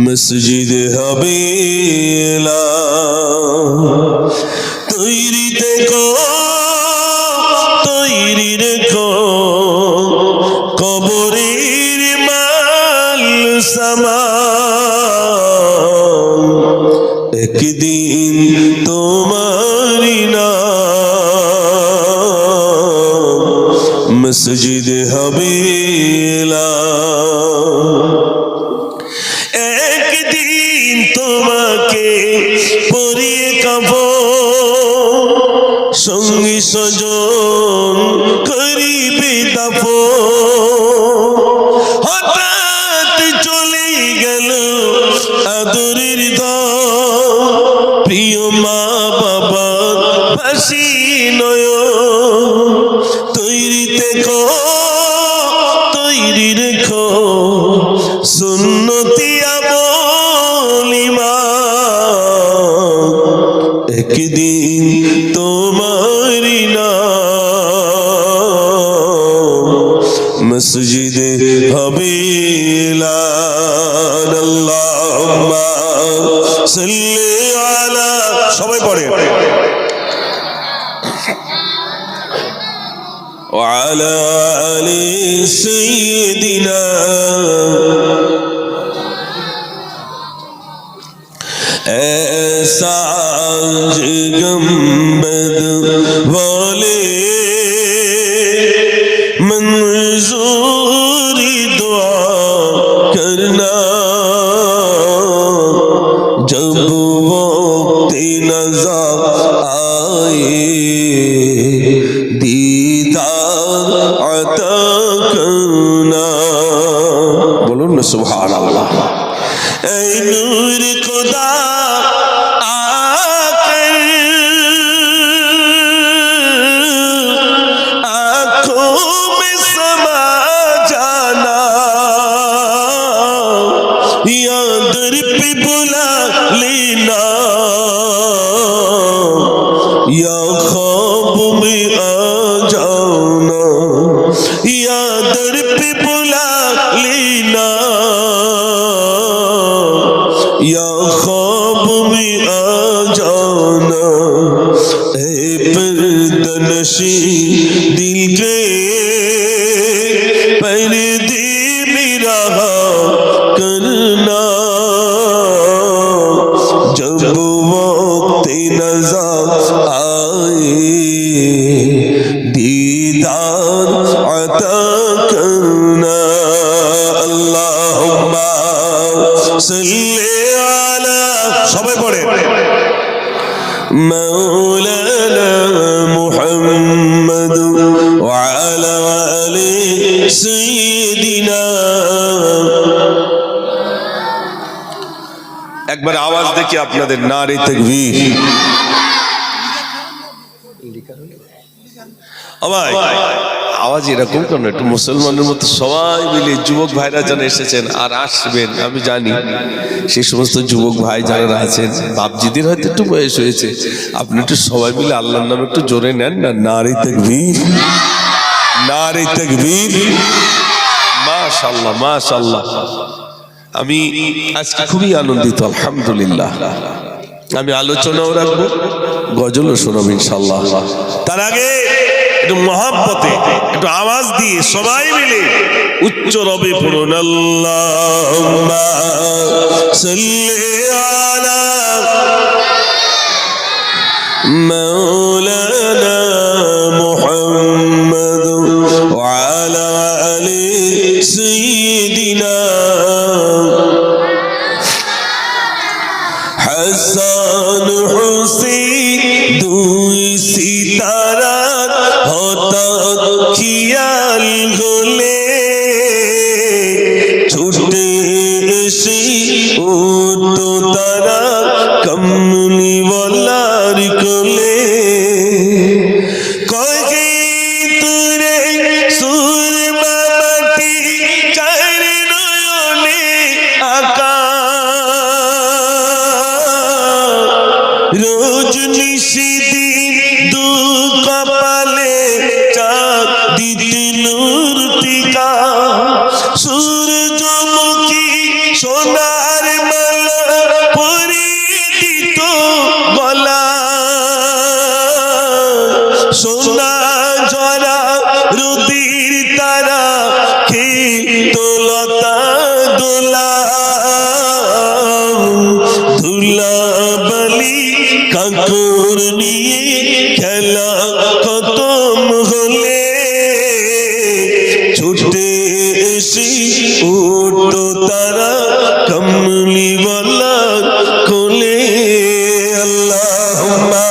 মসজিদ হবে তৈরি দেখো তৈরি রেখো কবরের মাল সামান একদিন তোমারি নাম মসজিদ হবে একদিন তোমাকে পরিয়ে কাফন সঙ্গী স্বজন করিবে দাফন হঠাৎ চলে গেল আদরের ধন প্রিয় মা বাবার হাসি নয়ন তৈরি দেখো তৈরি রেখো সুন্নতি একদিন তোমারি নাম মসজিদে হবে আল্লাহুম্মা সাল্লি আলা সবাই পড়ে ওয়া আলা আলি সাইয়্যিদিনা ऐसा गंबद वाले मंजूरी दुआ करना जब वक्त नज़र आए दीदार अता करना बोलो ना सुभान अल्लाह ऐ नूर खुदा बुला लेना या ख्वाब में आ जाना या दर पे बुला लेना या ख्वाब में आ जाना ऐ पर्दनशी दिल के पर्दे में रहा करना जब वक्त नज़र आए दीदार अता करना अल्लाहुम्मा सल्ली अला सबाई पढ़े मौलाना मुहम्मद व अला आलि सय्यिदिना একবার আওয়াজ দেখি আপনাদের নারে তাকবীর ভাই আওয়াজ এরকম কেন একটু মুসলমানের মতো সবাই মিলে যুবক ভাইরা যারা এসেছেন আর আসবেন আমি জানি সেই সমস্ত যুবক ভাই যারা আছেন বাপজিদের হয়তো একটু বয়স হয়েছে আপনি একটু সবাই মিলে আল্লাহর নামে একটু জোরে নেন না নারে তাকবীর নারে তাকবীর মাশাআল্লাহ মাশাআল্লাহ আমি আজকে খুবই আনন্দিত আলহামদুলিল্লাহ আমি আলোচনাও রাখবো গজলও শোনাবো ইনশাআল্লাহ তার আগে একটু মহব্বতে একটু আওয়াজ দিয়ে সবাই মিলে উচ্চ রবে পড়ুন আল্লাহুম্মা সাল্লি আলা মাওলানা মুহাম্মদ ওয়া আলা আলি সাইয়্যিদিনা হাসান হুসেইন দুই সিতারা হঠাৎ খেয়াল হলে ছুটে এসে উঠতো তারা কমলিওয়ালার কোলে সূর্যমুখী সোনার মালা পরিয়ে দিত গলা, সোনা জরা রুদির তারা খেত লতা দোলা, ধুলা বালি কাকর নিয়ে খেলা খতম হলে ছুটে এসে উঠতো তারা কমলিওয়ালা কোলে। আল্লাহুম্মা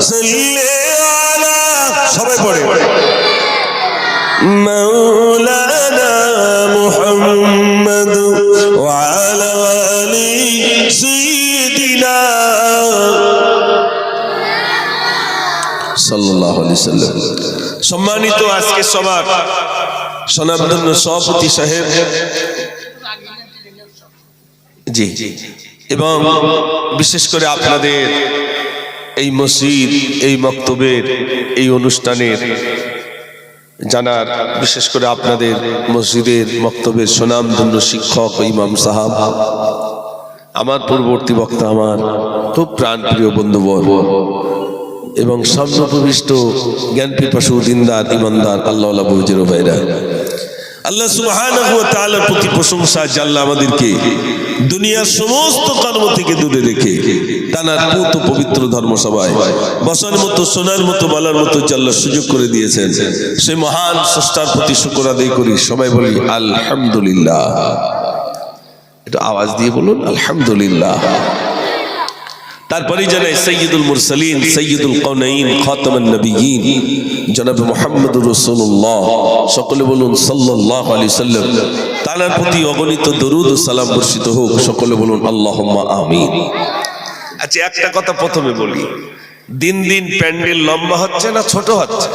সাল্লি আলা, সবাই পড়ে, মাওলানা মুহাম্মদ ওয়া আলা আলি সাইয়্যিদিনা সাল্লাল্লাহু আলাইহি সাল্লাম। সম্মানিত আজকে সবার সনাতন সভাপতি সাহেব জি, এবং বিশেষ করে আপনাদের এই মসজিদ, এই মক্তবের, এই অনুষ্ঠানের জানার, বিশেষ করে আপনাদের মসজিদের মক্তবের সুনামধন্য শিক্ষক ইমাম সাহাব, আমার পূর্ববর্তী বক্তা, আমার খুব প্রাণপ্রিয় বন্ধুবর্গ এবং সর্বপ্রবিষ্ট জ্ঞান পিপাসু দিনদার ইমানদার আল্লাহওয়ালা বুজুর্গ ভাইরা, আল্লাহ সুবহানাহু ওয়া তাআলার প্রতি প্রশংসা যে আল্লাহ আমাদেরকে দুনিয়ার সমস্ত কর্ম থেকে দূরে রেখে তানার পুত পবিত্র ধর্মসভায় বসার মতো, শোনার মতো, বলার মতো যে আল্লাহ সুযোগ করে দিয়েছেন, সেই মহান স্রষ্টার প্রতি শুকর আদায় করি। সবাই বলি আলহামদুলিল্লাহ। একটু আওয়াজ দিয়ে বলুন আলহামদুলিল্লাহ। তারপরেই জানাই সৈয়দুল মুরসালিন, সৈয়দুল কাউনাইন, খাতামুন নবিয়্যিন জনাব মুহাম্মদুর রাসূলুল্লাহ, সকলে বলুন সাল্লাল্লাহু আলাইহি সাল্লাম। তার প্রতি অগণিত দরুদ ও সালাম বর্ষিত হোক, সকলে বলুন আল্লাহুম্মা আমিন। আচ্ছা, একটা কথা প্রথমে বলি, দিন দিন প্যান্ডেল লম্বা হচ্ছে না ছোট হচ্ছে?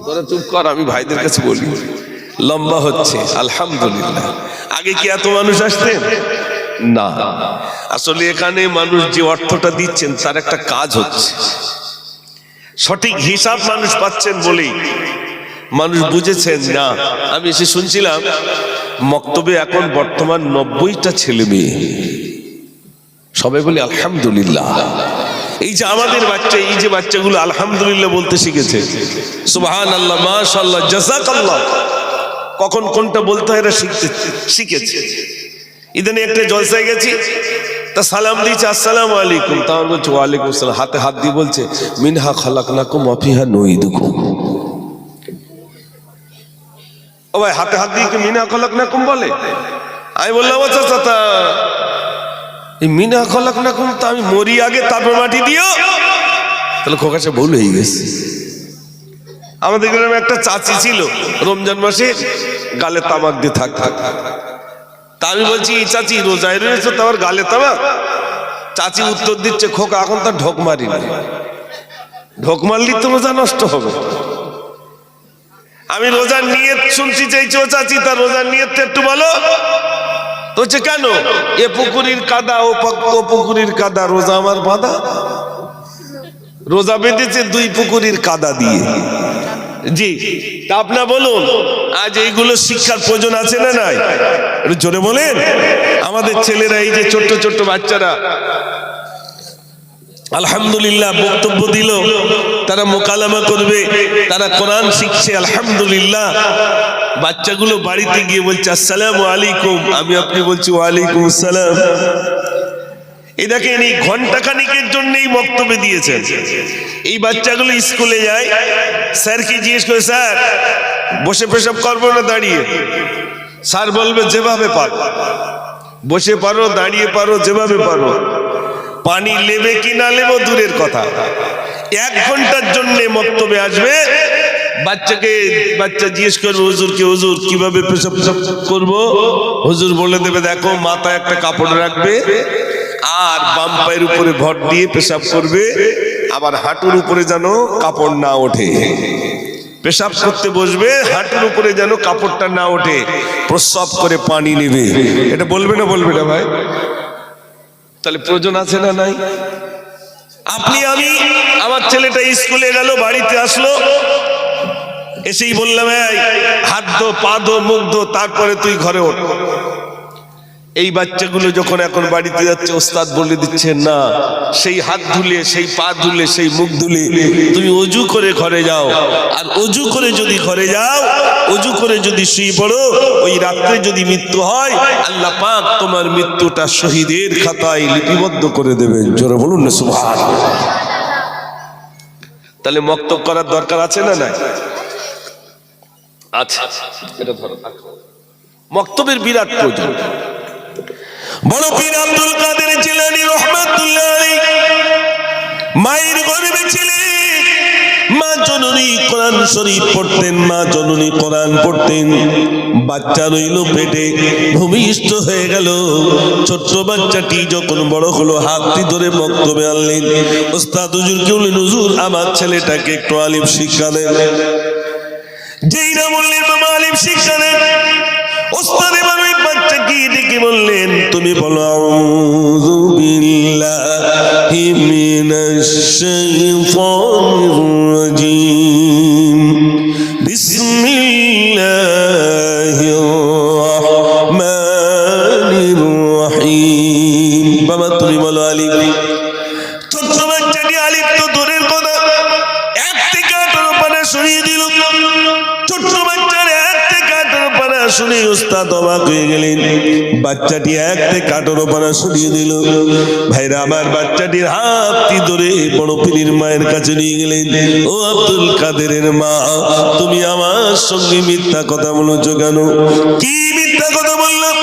তোরা চুপ কর, আমি ভাইদের কাছে বলি, লম্বা হচ্ছে আলহামদুলিল্লাহ। আগে কি এত মানুষ আসতেন? না। আসলে এখানে মানুষ যে অর্থটা দিচ্ছেন তার একটা কাজ হচ্ছে, সঠিক হিসাব মানুষ পাচ্ছেন বলেই মানুষ বুঝেছেন। না, আমি এসে শুনছিলাম মক্তবে এখন বর্তমান 90টা ছেলে মেয়ে। সবাই বলি আলহামদুলিল্লাহ। এই যে আমাদের বাচ্চা, এই যে বাচ্চাগুলো আলহামদুলিল্লাহ বলতে শিখেছে, সুবহানাল্লাহ, মাশাআল্লাহ, জাযাকাল্লাহ, কখন কোনটা বলতে হয় এরা শিখেছে। ইদানি একটা জলসায় গেছি, তা সালাম দিয়েছে আসসালামু আলাইকুম, তা আমার বলছে ওয়ালাইকুম আসসালাম, হাতে হাত দিয়ে বলছে মিনহা খালাকনাকুম ওয়া ফিহা নুঈদুকুম। ও ভাই, হাতে হাত দিয়ে কি মিনহা খালাকনাকুম বলে? আমি বললাম আচ্ছা চাচা, এই মিনহা খালাকনাকুম তো আমি মরি আগে তারপর মাটি দিও, তাহলে খোকাশে ভুল হয়ে গেছে। আমাদের গ্রামে একটা চাচি ছিল, রমজান মাসে গালে তামাক দিয়ে থাক। তা আমি বলছি চাচি রোজায় রয়েছে তো আবার গালে তামাক? চাচি উত্তর দিচ্ছে, খোকা এখন তার ঢোক মারি না, ঢোক মারলি তো রোজা নষ্ট হবে। আমি রোজার নিয়ত শুনছি চাইছি, ও চাচি তার রোজার নিয়তটা একটু বলো তো। হচ্ছে কেন? এ পুকুরির কাদা, ও পুকুরির কাদা, রোজা আমার বাঁধা। রোজা বেঁধেছে 2 পুকুরির কাদা দিয়ে। জি, তা আপনার বলুন, আজ এইগুলো শিক্ষার প্রয়োজন আছে না নাই? একটু জোরে বলেন। আমাদের ছেলেরা, এই যে ছোট্ট ছোট্ট বাচ্চারা আলহামদুলিল্লাহ বক্তব্য দিল, তারা মোকালামা করবে, তারা কোরআন শিখছে আলহামদুলিল্লাহ। বাচ্চাগুলো বাড়িতে গিয়ে বলছে আসসালামু আলাইকুম, আমি আপনি বলছি ওয়ালাইকুম আসসালাম। এই দেখেন, এই ঘন্টাখানিকের জন্যই বক্তব্য দিয়েছেন। এই বাচ্চাগুলো স্কুলে যায়, স্যারকে জিজ্ঞেস করে স্যার বসে পেশাব করবো না দাঁড়িয়ে? স্যার বলবে যেভাবে পারো, বসে পারো, দাঁড়িয়ে পারো, যেভাবে পারো। পানি নেবে কি না নেবো দূরের কথা, 1 ঘন্টার জন্য বক্তব্যে আসবে। বাচ্চা জিজ্ঞেস করবে হুজুরকে, হুজুর কিভাবে পেশাব করবো? হুজুর বলে দেবে দেখো মাথায় একটা কাপড় রাখবে, আর বাম পায়ের উপরে ভর দিয়ে পেশাব করবে, আবার হাঁটুর উপরে যেন কাপড় না ওঠে। পেশাব করতে বসবে, হাঁটুর উপরে যেন কাপড়টা না ওঠে, প্রস্রাব করে পানি নেবে। এটা বলবে না বলবে না ভাই? তাহলে প্রয়োজন আছে না নাই? আপনি আমি, আমার ছেলেটা স্কুলে গেল, বাড়িতে আসলো, এসেই বললাম এই হাত ধো, পা ধো, মুখ ধো, তারপরে তুই ঘরে ওঠ। এই বাচ্চাগুলো যখন এখন বাড়িতে যাচ্ছে, ওস্তাদ বলে দিচ্ছেন না, সেই হাত ধুলে, সেই পা ধুলে, সেই মুখ ধুলে তুমি অজু করে ঘরে যাও। আর অজু করে যদি ঘরে যাও, অজু করে যদি শুয়ে পড়ো, ওই রাত্রে যদি মৃত্যু হয়, আল্লাহ পাক তোমার মৃত্যুটা শহীদের খাতায় লিপিবদ্ধ করে দেবেন। জোরে বলুন না সুবহানাল্লাহ। তাহলে মক্তব করার দরকার আছে না নাই? আচ্ছা, এটা ধরো, মক্তবের বিরাট প্রয়োজন। বড় পীর আব্দুল কাদের জিলানী রাহমাতুল্লাহ আলাইহি মায়ের গর্ভে ছিলেন, মা জননী কোরআন শরীফ পড়তেন, মা জননী কোরআন পড়তেন, বাচ্চা রইল পেটে, ভূমিষ্ঠ হয়ে গেল। ছোট্ট বাচ্চাটি যখন বড় হলো, হাতটি ধরে মক্তবে আনলেন। ওস্তাদ হুজুরকে বললেন, হুজুর আমার ছেলেটাকে একটু আলিম শিক্ষা দেন। যেই না বললেন মামা আলিম শিক্ষা দেন, ওস্তাদ এবার ওই বাচ্চাকে ডেকে বললেন, তুমি বলো আউযু বিল্লাহি মিনাশ শাইতানির রাজীম, বিসমিল্লাহির রাহমানির রাহিম। বাবা তুমি বলো আলিফ। ছোট্ট বাচ্চাটি আলিফ তো দূরের কথা, এক থেকে 18 পারা সরিয়ে দিল। ছোট্ট বাচ্চার এক থেকে 18 পারা শুনে ওস্তাদ অবাক হয়ে গেলেন। বাচ্চাটি এক থেকে 18 পারা সরিয়ে দিল। ভাইরা আমার, বাচ্চাটির হাতটি ধরে বড় পীরের মায়ের কাছে নিয়ে গেলেন। ও আব্দুল কাদেরের মা, তুমি আমার সঙ্গে মিথ্যা কথা বলেছো কেন? কি মিথ্যা কথা বললাম?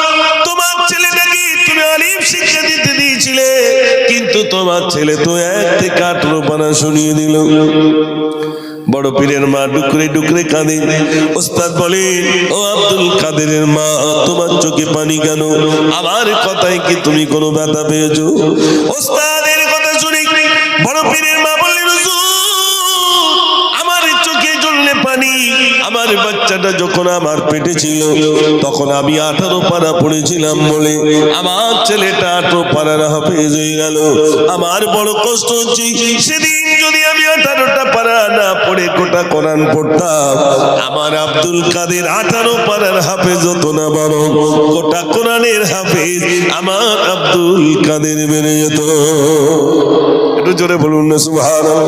তোমার ছেলেটাকে তুমি আলিম শিক্ষা দিতে দিয়েছিলে, কিন্তু তোমার ছেলে তো এক থেকে 18 পারা শুনিয়ে দিল। বড় পীরের মা ডুকরে ডুকরে কাঁদে। ওস্তাদ বলে, ও আব্দুল কাদেরের মা, তোমার চোখে পানি কেন? আমার কথায় কি তুমি কোনো ব্যথা পেয়েছো? ওস্তাদের কথা শুনে বড় পীরের মা বললেন, হুজুর আমার চোখে জ্বললে পানি। আমার বাচ্চাটা যখন আমার পেটে ছিল, তখন আমি 18 পারা পড়েছিলাম বলে আমার ছেলেটা 18 পারার হাফেজ হয়ে গেল। আমার বড় কষ্ট হচ্ছে, সেদিন যদি আমি 18টা পারা না পড়ে গোটা কোরআন পড়তাম, আমার আব্দুল কাদের 18 পারার হাফেজ হতো না, বরং গোটা কোরআনের হাফেজ আমার আব্দুল কাদের বেড়ে যেত। একটু জোরে বলুন না সুবহানাল্লাহ।